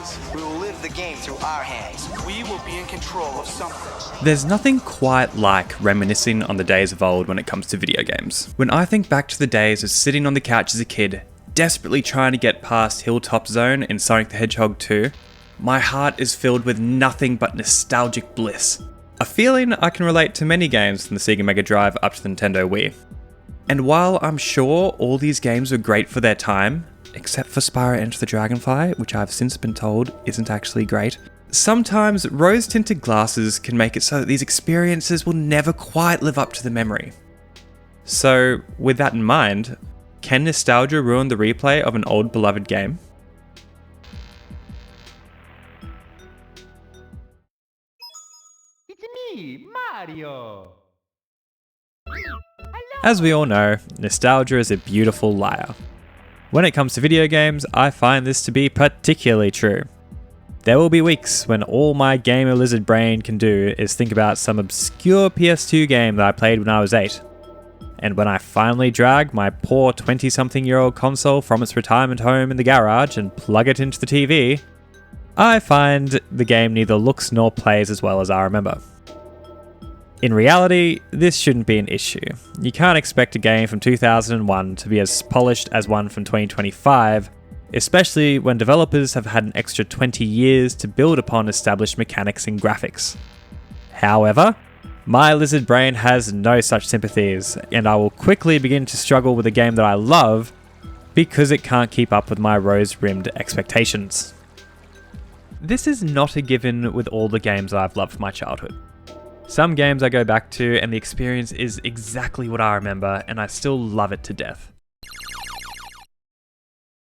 eyes. We will live the game through our hands. We will be in control of something. There's nothing quite like reminiscing on the days of old when it comes to video games. When I think back to the days of sitting on the couch as a kid, desperately trying to get past Hilltop Zone in Sonic the Hedgehog 2, my heart is filled with nothing but nostalgic bliss. A feeling I can relate to many games from the Sega Mega Drive up to the Nintendo Wii. And while I'm sure all these games were great for their time, except for Spyro Enter the Dragonfly, which I've since been told isn't actually great, sometimes rose-tinted glasses can make it so that these experiences will never quite live up to the memory. So, with that in mind, can nostalgia ruin the replay of an old beloved game? It's me, Mario! As we all know, nostalgia is a beautiful liar. When it comes to video games, I find this to be particularly true. There will be weeks when all my gamer lizard brain can do is think about some obscure PS2 game that I played when I was 8. And when I finally drag my poor 20-something-year-old console from its retirement home in the garage and plug it into the TV, I find the game neither looks nor plays as well as I remember. In reality, this shouldn't be an issue. You can't expect a game from 2001 to be as polished as one from 2025, especially when developers have had an extra 20 years to build upon established mechanics and graphics. However, my lizard brain has no such sympathies, and I will quickly begin to struggle with a game that I love because it can't keep up with my rose-rimmed expectations. This is not a given with all the games that I've loved from my childhood. Some games I go back to and the experience is exactly what I remember, and I still love it to death.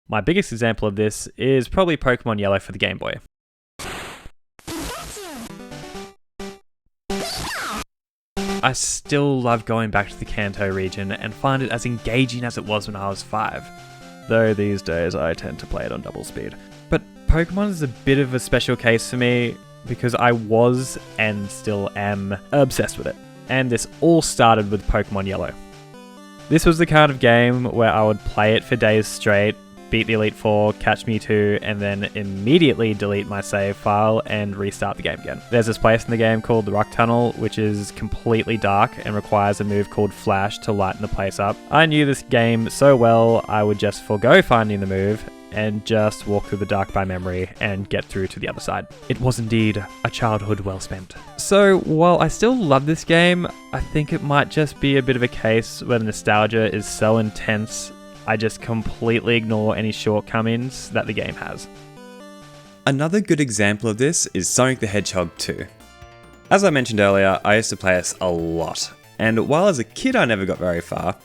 My biggest example of this is probably Pokemon Yellow for the Game Boy. I still love going back to the Kanto region and find it as engaging as it was when I was 5. Though these days I tend to play it on double speed. But Pokemon is a bit of a special case for me because I was and still am obsessed with it. And this all started with Pokemon Yellow. This was the kind of game where I would play it for days straight, beat the Elite Four, catch Mewtwo, and then immediately delete my save file and restart the game again. There's this place in the game called the Rock Tunnel, which is completely dark and requires a move called Flash to lighten the place up. I knew this game so well, I would just forego finding the move and just walk through the dark by memory and get through to the other side. It was indeed a childhood well spent. So while I still love this game, I think it might just be a bit of a case where the nostalgia is so intense I just completely ignore any shortcomings that the game has. Another good example of this is Sonic the Hedgehog 2. As I mentioned earlier, I used to play this a lot, and while as a kid I never got very far,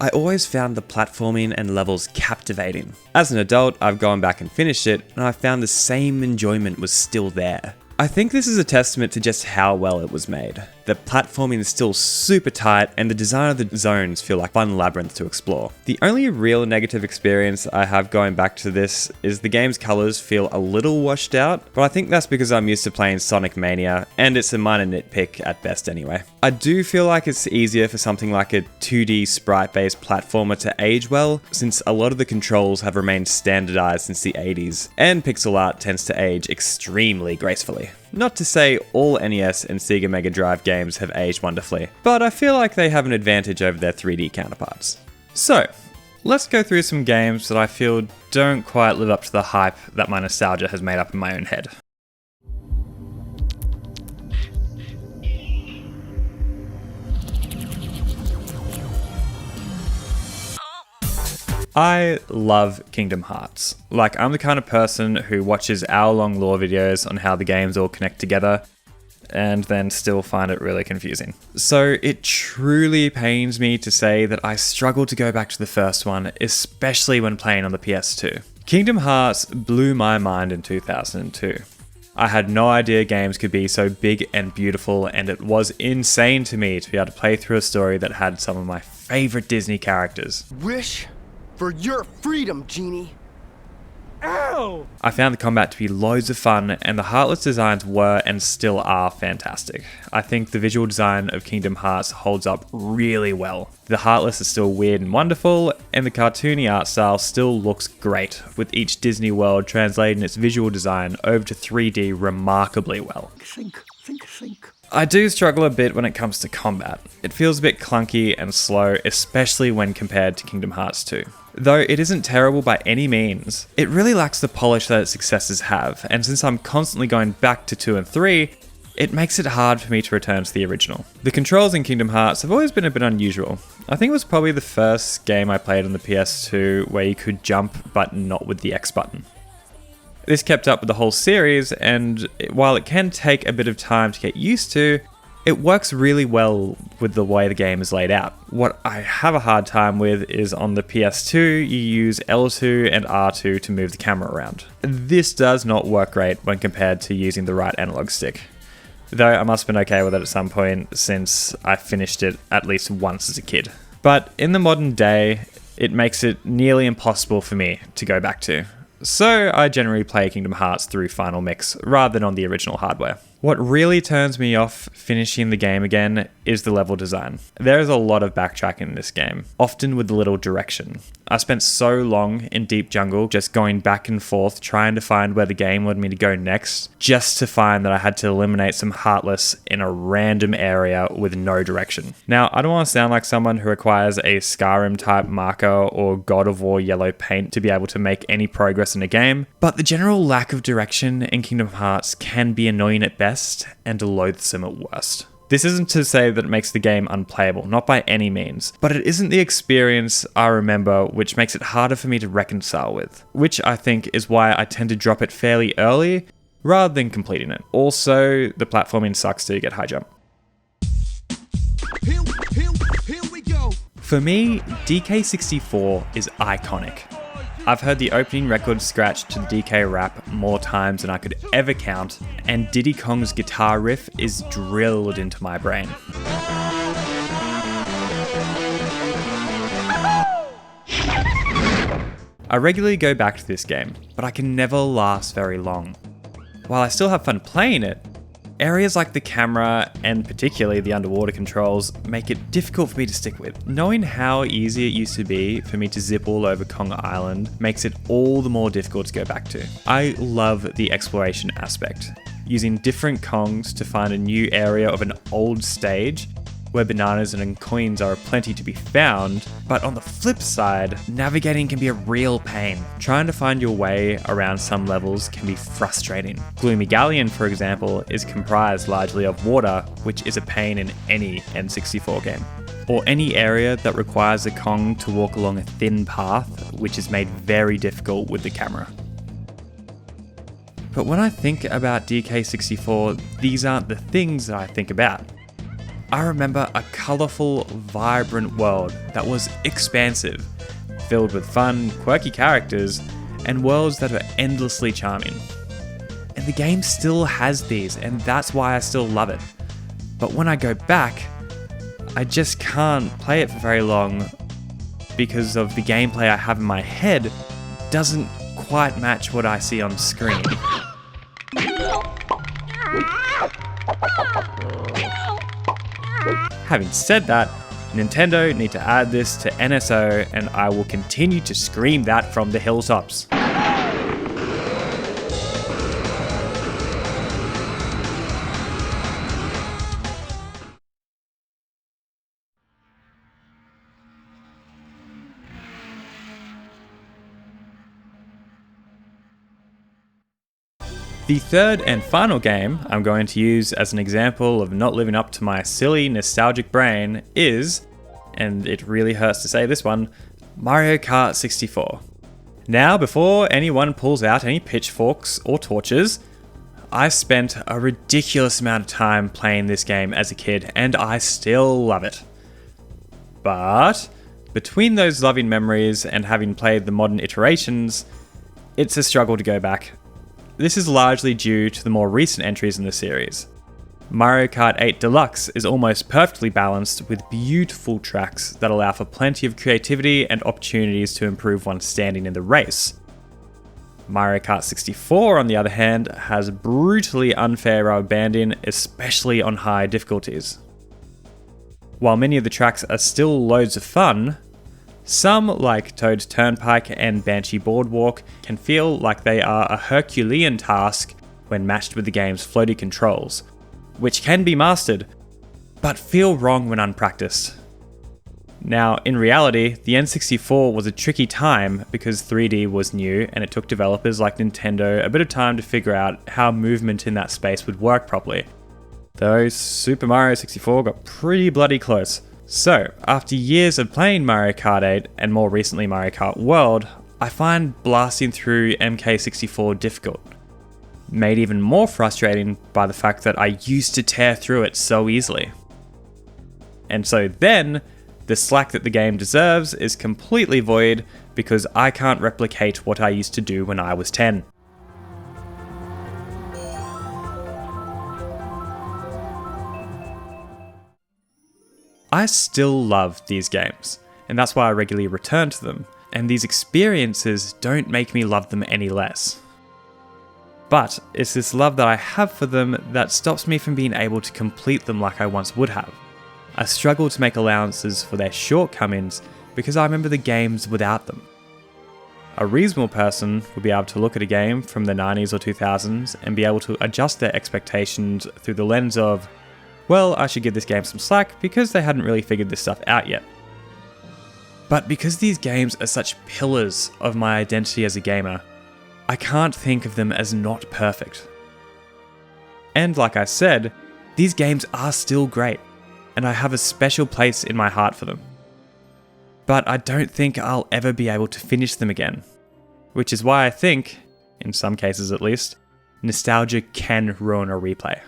I always found the platforming and levels captivating. As an adult, I've gone back and finished it, and I found the same enjoyment was still there. I think this is a testament to just how well it was made. The platforming is still super tight, and the design of the zones feel like a fun labyrinth to explore. The only real negative experience I have going back to this is the game's colours feel a little washed out, but I think that's because I'm used to playing Sonic Mania, and it's a minor nitpick at best anyway. I do feel like it's easier for something like a 2D sprite-based platformer to age well, since a lot of the controls have remained standardized since the 80s, and pixel art tends to age extremely gracefully. Not to say all NES and Sega Mega Drive games have aged wonderfully, but I feel like they have an advantage over their 3D counterparts. So, let's go through some games that I feel don't quite live up to the hype that my nostalgia has made up in my own head. I love Kingdom Hearts. Like, I'm the kind of person who watches hour-long lore videos on how the games all connect together, and then still find it really confusing. So it truly pains me to say that I struggle to go back to the first one, especially when playing on the PS2. Kingdom Hearts blew my mind in 2002. I had no idea games could be so big and beautiful, and it was insane to me to be able to play through a story that had some of my favorite Disney characters. Wish for your freedom, Genie. I found the combat to be loads of fun, and the Heartless designs were and still are fantastic. I think the visual design of Kingdom Hearts holds up really well. The Heartless is still weird and wonderful, and the cartoony art style still looks great, with each Disney world translating its visual design over to 3D remarkably well. I do struggle a bit when it comes to combat. It feels a bit clunky and slow, especially when compared to Kingdom Hearts 2. Though it isn't terrible by any means, it really lacks the polish that its successors have, and since I'm constantly going back to 2 and 3, it makes it hard for me to return to the original. The controls in Kingdom Hearts have always been a bit unusual. I think it was probably the first game I played on the PS2 where you could jump but not with the X button. This kept up with the whole series, and while it can take a bit of time to get used to, it works really well with the way the game is laid out. What I have a hard time with is on the PS2, you use L2 and R2 to move the camera around. This does not work great when compared to using the right analog stick. Though I must have been okay with it at some point since I finished it at least once as a kid. But in the modern day, it makes it nearly impossible for me to go back to. So I generally play Kingdom Hearts through Final Mix rather than on the original hardware. What really turns me off finishing the game again is the level design. There is a lot of backtracking in this game, often with little direction. I spent so long in Deep Jungle just going back and forth trying to find where the game wanted me to go next, just to find that I had to eliminate some Heartless in a random area with no direction. Now, I don't want to sound like someone who requires a Skyrim type marker or God of War yellow paint to be able to make any progress in a game, but the general lack of direction in Kingdom Hearts can be annoying at best and loathsome at worst. This isn't to say that it makes the game unplayable, not by any means, but it isn't the experience I remember, which makes it harder for me to reconcile with, which I think is why I tend to drop it fairly early rather than completing it. Also, the platforming sucks to get high jump. Here we go. For me, DK64 is iconic. I've heard the opening record scratched to the DK rap more times than I could ever count, and Diddy Kong's guitar riff is drilled into my brain. I regularly go back to this game, but I can never last very long. While I still have fun playing it, areas like the camera, and particularly the underwater controls, make it difficult for me to stick with. Knowing how easy it used to be for me to zip all over Kong Island makes it all the more difficult to go back to. I love the exploration aspect, using different Kongs to find a new area of an old stage where bananas and coins are plenty to be found, but on the flip side, navigating can be a real pain. Trying to find your way around some levels can be frustrating. Gloomy Galleon, for example, is comprised largely of water, which is a pain in any N64 game. Or any area that requires a Kong to walk along a thin path, which is made very difficult with the camera. But when I think about DK64, these aren't the things that I think about. I remember a colourful, vibrant world that was expansive, filled with fun, quirky characters, and worlds that are endlessly charming. And the game still has these, and that's why I still love it. But when I go back, I just can't play it for very long because of the gameplay I have in my head doesn't quite match what I see on screen. Having said that, Nintendo need to add this to NSO, and I will continue to scream that from the hilltops. The third and final game I'm going to use as an example of not living up to my silly, nostalgic brain is, and it really hurts to say this one, Mario Kart 64. Now, before anyone pulls out any pitchforks or torches, I spent a ridiculous amount of time playing this game as a kid, and I still love it. But between those loving memories and having played the modern iterations, it's a struggle to go back. This is largely due to the more recent entries in the series. Mario Kart 8 Deluxe is almost perfectly balanced with beautiful tracks that allow for plenty of creativity and opportunities to improve one's standing in the race. Mario Kart 64, on the other hand, has brutally unfair rubber banding, especially on high difficulties. While many of the tracks are still loads of fun, some, like Toad's Turnpike and Banshee Boardwalk, can feel like they are a Herculean task when matched with the game's floaty controls, which can be mastered, but feel wrong when unpracticed. Now, in reality, the N64 was a tricky time because 3D was new and it took developers like Nintendo a bit of time to figure out how movement in that space would work properly. Though Super Mario 64 got pretty bloody close. So, after years of playing Mario Kart 8 and more recently Mario Kart World, I find blasting through MK64 difficult. Made even more frustrating by the fact that I used to tear through it so easily. And so then, the slack that the game deserves is completely void because I can't replicate what I used to do when I was 10. I still love these games, and that's why I regularly return to them, and these experiences don't make me love them any less. But it's this love that I have for them that stops me from being able to complete them like I once would have. I struggle to make allowances for their shortcomings because I remember the games without them. A reasonable person would be able to look at a game from the 90s or 2000s and be able to adjust their expectations through the lens of, well, I should give this game some slack because they hadn't really figured this stuff out yet. But because these games are such pillars of my identity as a gamer, I can't think of them as not perfect. And like I said, these games are still great, and I have a special place in my heart for them. But I don't think I'll ever be able to finish them again, which is why I think, in some cases at least, nostalgia can ruin a replay.